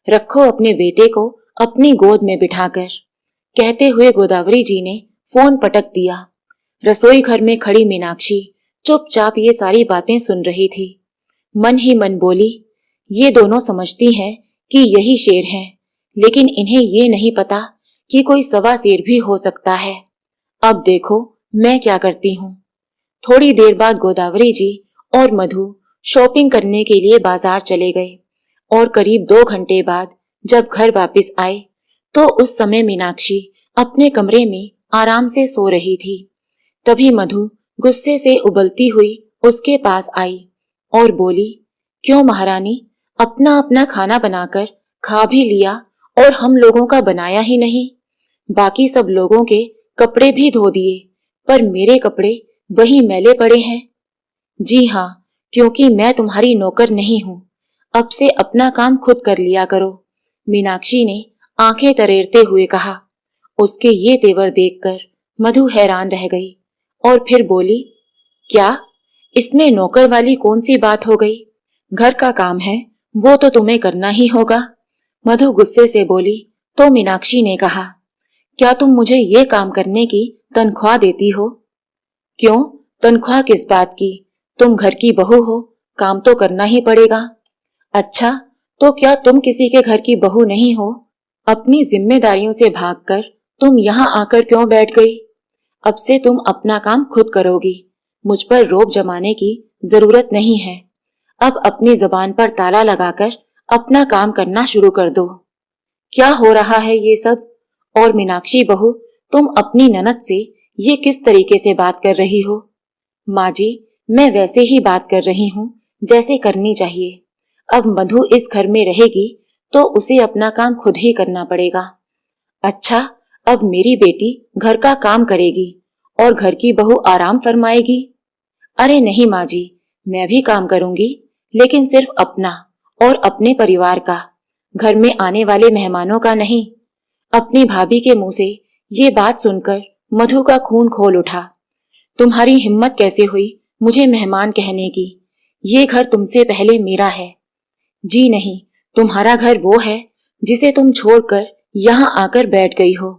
Speaker 1: रखो अपने बेटे को अपनी गोद में बिठाकर। कहते हुए गोदावरी जी ने फोन पटक दिया। रसोई घर में खड़ी मीनाक्षी चुपचाप ये सारी बातें सुन रही थी। मन ही मन बोली, ये दोनों समझती हैं कि यही शेर है, लेकिन इन्हें ये नहीं पता कि कोई सवा शेर भी हो सकता है। अब देखो मैं क्या करती हूँ। थोड़ी देर बाद गोदावरी जी और मधु शॉपिंग करने के लिए बाजार चले गए और करीब 2 घंटे बाद जब घर वापस आए तो उस समय मीनाक्षी अपने कमरे में आराम से सो रही थी। तभी मधु गुस्से से उबलती हुई उसके पास आई और बोली, क्यों महारानी, अपना अपना खाना बनाकर खा भी लिया और हम लोगों का बनाया ही नहीं। बाकी सब लोगों के कपड़े भी धो दिए, पर मेरे कपड़े वही मैले पड़े हैं। जी हाँ, क्योंकि मैं तुम्हारी नौकर नहीं हूँ। अब से अपना काम खुद कर लिया करो, मीनाक्षी ने आंखें तरेरते हुए कहा। उसके ये तेवर देखकर मधु हैरान रह गई और फिर बोली, क्या? इसमें नौकर वाली कौन सी बात हो गई? घर का काम है, वो तो तुम्हें करना ही होगा। मधु गुस्से से बोली तो मीनाक्षी ने कहा, क्या तुम मुझे ये काम करने की तनख्वाह देती हो? क्यों, तनख्वाह किस बात की? तुम घर की बहू हो, काम तो करना ही पड़ेगा। अच्छा, तो क्या तुम किसी के घर की बहू नहीं हो? अपनी जिम्मेदारियों से भागकर तुम यहाँ आकर क्यों बैठ गई? अब से तुम अपना काम खुद करोगी। मुझ पर रोब जमाने की जरूरत नहीं है। अब अपनी जुबान पर ताला लगाकर अपना काम करना शुरू कर दो। क्या हो रहा है ये सब? और मीनाक्षी बहू, तुम अपनी ननद से ये किस तरीके से बात कर रही हो? माँ जी, मैं वैसे ही बात कर रही हूँ जैसे करनी चाहिए। अब मधु इस घर में रहेगी तो उसे अपना काम खुद ही करना पड़ेगा। अच्छा, अब मेरी बेटी घर का काम करेगी और घर की बहू आराम फरमाएगी? अरे नहीं माँ जी, मैं भी काम करूंगी, लेकिन सिर्फ अपना और अपने परिवार का, घर में आने वाले मेहमानों का नहीं। अपनी भाभी के मुंह से ये बात सुनकर मधु का खून खोल उठा। तुम्हारी हिम्मत कैसे हुई मुझे मेहमान कहने की? ये घर तुमसे पहले मेरा है। जी नहीं, तुम्हारा घर वो है जिसे तुम छोड़कर यहाँ आकर बैठ गई हो।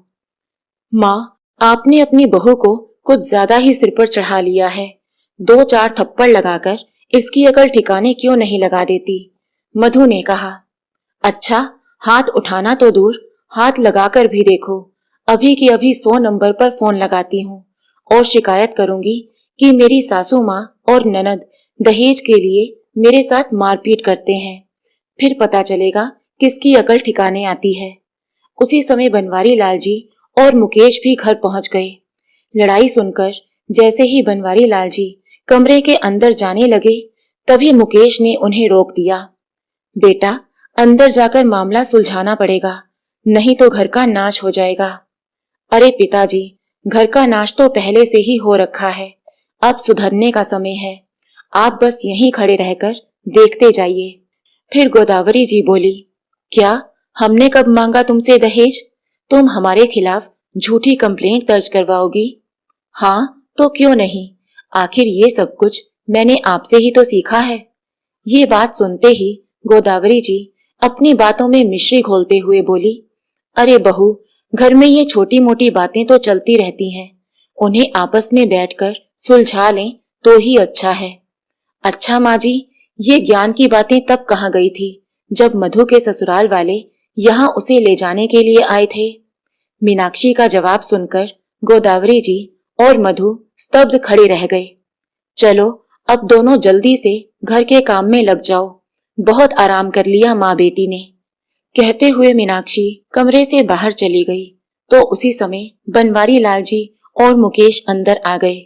Speaker 1: माँ, आपने अपनी बहू को कुछ ज्यादा ही सिर पर चढ़ा लिया है। 2-4 थप्पड़ लगाकर इसकी अकल ठिकाने क्यों नहीं लगा देती? मधु ने कहा। अच्छा, हाथ उठाना तो दूर, हाथ लगाकर भी देखो। अभी की अभी 100 नंबर पर फोन लगाती हूँ और शिकायत करूंगी कि मेरी सासू माँ और ननद दहेज के लिए मेरे साथ मारपीट करते हैं। फिर पता चलेगा किसकी अकल ठिकाने आती है। उसी समय बनवारी लाल जी और मुकेश भी घर पहुंच गए। लड़ाई सुनकर जैसे ही बनवारी लाल जी कमरे के अंदर जाने लगे, तभी मुकेश ने उन्हें रोक दिया। बेटा, अंदर जाकर मामला सुलझाना पड़ेगा, नहीं तो घर का नाश हो जाएगा। अरे पिताजी, घर का नाश तो पहले से ही हो रखा है, अब सुधरने का समय है। आप बस यहीं खड़े रहकर देखते जाइए। फिर गोदावरी जी बोली, क्या? हमने कब मांगा तुमसे दहेज? तुम हमारे खिलाफ झूठी कंप्लेंट दर्ज करवाओगी? हाँ, तो क्यों नहीं, आखिर ये सब कुछ मैंने आपसे ही तो सीखा है। ये बात सुनते ही गोदावरी जी अपनी बातों में मिश्री घोलते हुए बोली, अरे बहू, घर में ये छोटी मोटी बातें तो चलती रहती हैं, उन्हें आपस में बैठकर सुलझा लें तो ही अच्छा है। अच्छा माँ जी, ये ज्ञान की बातें तब कहाँ गई थी जब मधु के ससुराल वाले यहाँ उसे ले जाने के लिए आए थे। मीनाक्षी का जवाब सुनकर गोदावरी जी और मधु स्तब्ध खड़े रह गए। चलो अब दोनों जल्दी से घर के काम में लग जाओ, बहुत आराम कर लिया माँ बेटी ने। कहते हुए मीनाक्षी कमरे से बाहर चली गई तो उसी समय बनवारी लाल जी और मुकेश अंदर आ गए।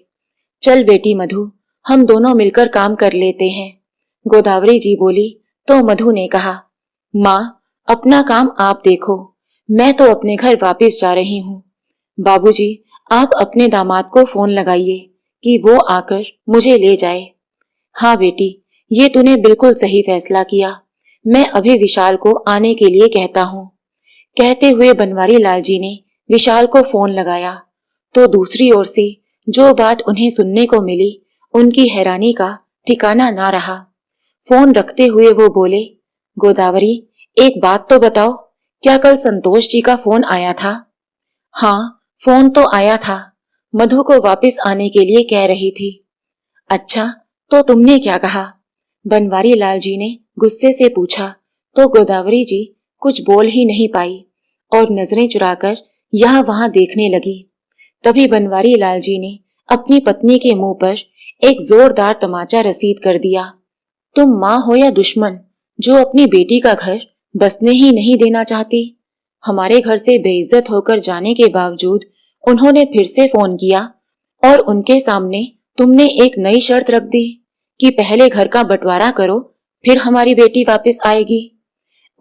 Speaker 1: चल बेटी मधु, हम दोनों मिलकर काम कर लेते हैं, गोदावरी जी बोली तो मधु ने कहा, माँ अपना काम आप देखो, मैं तो अपने घर वापस जा रही हूँ। बाबूजी आप अपने दामाद को फोन लगाइए कि वो आकर मुझे ले जाए। हाँ बेटी, ये तूने बिल्कुल सही फैसला किया, मैं अभी विशाल को आने के लिए कहता हूँ। कहते हुए बनवारी लाल जी ने विशाल को फोन लगाया तो दूसरी ओर से जो बात उन्हें सुनने को मिली उनकी हैरानी का ठिकाना ना रहा। फोन रखते हुए वो बोले, गोदावरी एक बात तो बताओ, क्या कल संतोष जी का फोन आया था? हाँ फोन तो आया था, मधु को वापस आने के लिए कह रही थी। अच्छा तो तुमने क्या कहा? बनवारी लाल जी ने गुस्से से पूछा तो गोदावरी जी कुछ बोल ही नहीं पाई और नजरें चुराकर यहाँ वहां देखने लगी। तभी बनवारी लाल जी ने अपनी पत्नी के मुंह पर एक जोरदार तमाचा रसीद कर दिया। तुम माँ हो या दुश्मन जो अपनी बेटी का घर बसने ही नहीं देना चाहती? हमारे घर से बेइज्जत होकर जाने के बावजूद उन्होंने फिर से फोन किया और उनके सामने तुमने एक नई शर्त रख दी कि पहले घर का बंटवारा करो फिर हमारी बेटी वापस आएगी।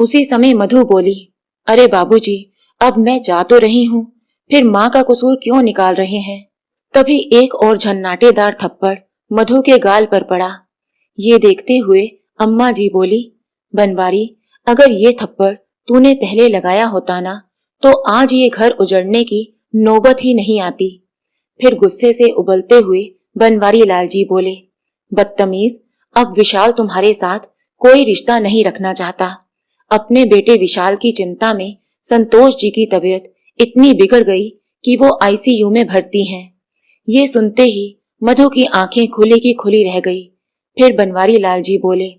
Speaker 1: उसी समय मधु बोली, अरे बाबूजी अब मैं जा तो रही हूँ, फिर माँ का कसूर क्यों निकाल रहे हैं? तभी एक और झन्नाटेदार थप्पड़ मधु के गाल पर पड़ा। ये देखते हुए अम्मा जी बोली, बनवारी अगर ये थप्पड़ तूने पहले लगाया होता ना तो आज ये घर उजड़ने की नौबत ही नहीं आती। फिर गुस्से से उबलते हुए बनवारी लाल जी बोले, बदतमीज, अब विशाल तुम्हारे साथ कोई रिश्ता नहीं रखना चाहता। अपने बेटे विशाल की चिंता में संतोष जी की तबीयत इतनी बिगड़ गई कि वो आईसीयू में भर्ती हैं। ये सुनते ही मधु की आंखें खुली की खुली रह गई। फिर बनवारी लाल जी बोले,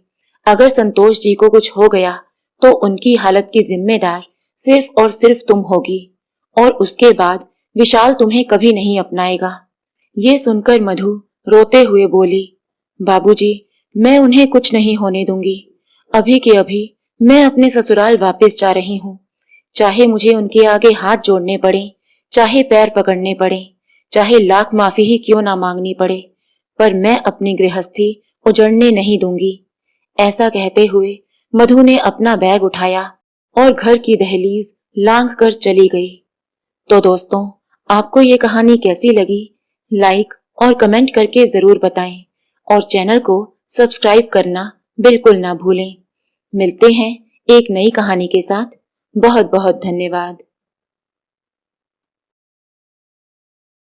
Speaker 1: अगर संतोष जी को कुछ हो गया तो उनकी हालत की जिम्मेदार सिर्फ और सिर्फ तुम होगी और उसके बाद विशाल तुम्हें कभी नहीं अपनाएगा। ये सुनकर मधु रोते हुए बोली, बाबूजी मैं उन्हें कुछ नहीं होने दूंगी। अभी के अभी मैं अपने ससुराल वापस जा रही हूँ, चाहे मुझे उनके आगे हाथ जोड़ने पड़े, चाहे पैर पकड़ने पड़े, चाहे लाख माफी ही क्यों ना मांगनी पड़े, पर मैं अपनी गृहस्थी उजड़ने नहीं दूंगी। ऐसा कहते हुए मधु ने अपना बैग उठाया और घर की दहलीज लांघ कर चली गई। तो दोस्तों आपको ये कहानी कैसी लगी? लाइक और कमेंट करके जरूर बताएं और चैनल को सब्सक्राइब करना बिल्कुल ना भूलें। मिलते हैं एक नई कहानी के साथ। बहुत बहुत धन्यवाद।